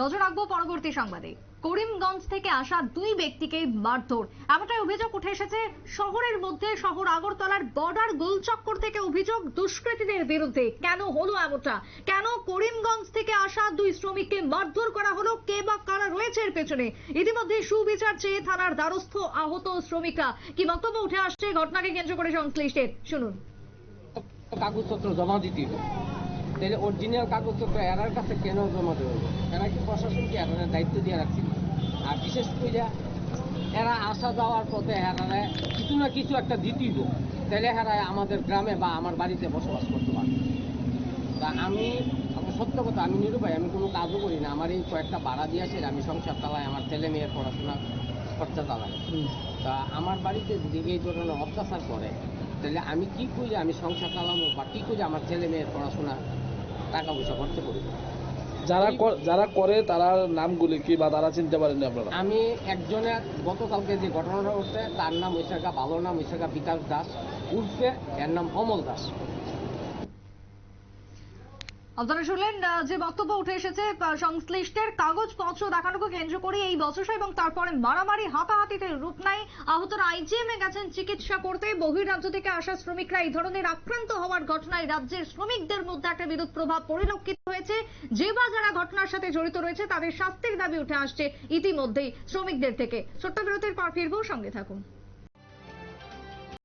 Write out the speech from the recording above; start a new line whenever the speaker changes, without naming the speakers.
নজর রাখবো পরবর্তী সংবাদে। করিমগঞ্জ থেকে আসা দুই ব্যক্তিকে মারধর, এমনটাই অভিযোগ উঠে এসেছে শহরের মধ্যে। শহর আগরতলার বর্ডার গোলচক্কর থেকে অভিযোগ দুষ্কৃতীদের বিরুদ্ধে। কেন হলো এমনটা? কেন করিমগঞ্জ থেকে আসা দুই শ্রমিককে মারধর করা হলো? কে বা কারা রয়েছে এর পেছনে? ইতিমধ্যে সুবিচার চেয়ে থানার দ্বারস্থ আহত শ্রমিকরা। কি বক্তব্য উঠে আসছে ঘটনাকে কেন্দ্র করে সংশ্লিষ্টের, শুনুন।
কাগজপত্র জমা দিতে হবে, তাহলে অরিজিনাল কাগজপত্র এরার কাছে কেন জমা দেবে? এরা কি প্রশাসনকে এরার দায়িত্ব দিয়ে রাখছিল? আর বিশেষ করে এরা আসা যাওয়ার পথে এরা কিছু না কিছু একটা দিতেইব, তাহলে এরা আমাদের গ্রামে বা আমার বাড়িতে বসবাস করতে পারবে। তা আমি সত্য কথা, আমি নিরুপায়, আমি কোনো কাজও করি না। আমার এই কয়েকটা ভাড়া দিয়ে আসে, আমি সংসার চালাই, আমার ছেলে মেয়ের পড়াশোনা খরচা চালাই। তা আমার বাড়িতে যদি এই ধরনের অত্যাচার করে, তাহলে আমি কি করে আমি সংসার চালাবো বা কি করে আমার ছেলে মেয়ের পড়াশোনা টাকা পয়সা খরচ করি?
যারা করে তারা নামগুলি কি বা তারা চিনতে পারেননি আপনারা?
আমি একজনের গতকালকে যে ঘটনাটা ঘটছে তার নাম হইসাকা, ভালো নাম হইসাকা বিকাশ দাস, উর্ফে এর নাম অমল দাস।
আপনারা শুনলেন যে বক্তব্য উঠে এসেছে সংশ্লিষ্টের। কাগজপত্র দেখানোকে কেন্দ্র করে এই বচসা এবং তারপরে মারামারি হাতাহাতিতে রূপ নেয়। আহতরা আইজিএমে গেছেন চিকিৎসা করতে। বহিরাজ্য থেকে আসা শ্রমিকরা এই ধরনের আক্রান্ত হওয়ার ঘটনায় রাজ্যের শ্রমিকদের মধ্যে একটা বিরূপ প্রভাব পরিলক্ষিত হয়েছে। যে বা যারা ঘটনার সাথে জড়িত রয়েছে তাদের শাস্তির দাবি উঠে আসছে ইতিমধ্যেই শ্রমিকদের থেকে। ছোট্ট বিরতির পর ফিরবো, সঙ্গে থাকুন।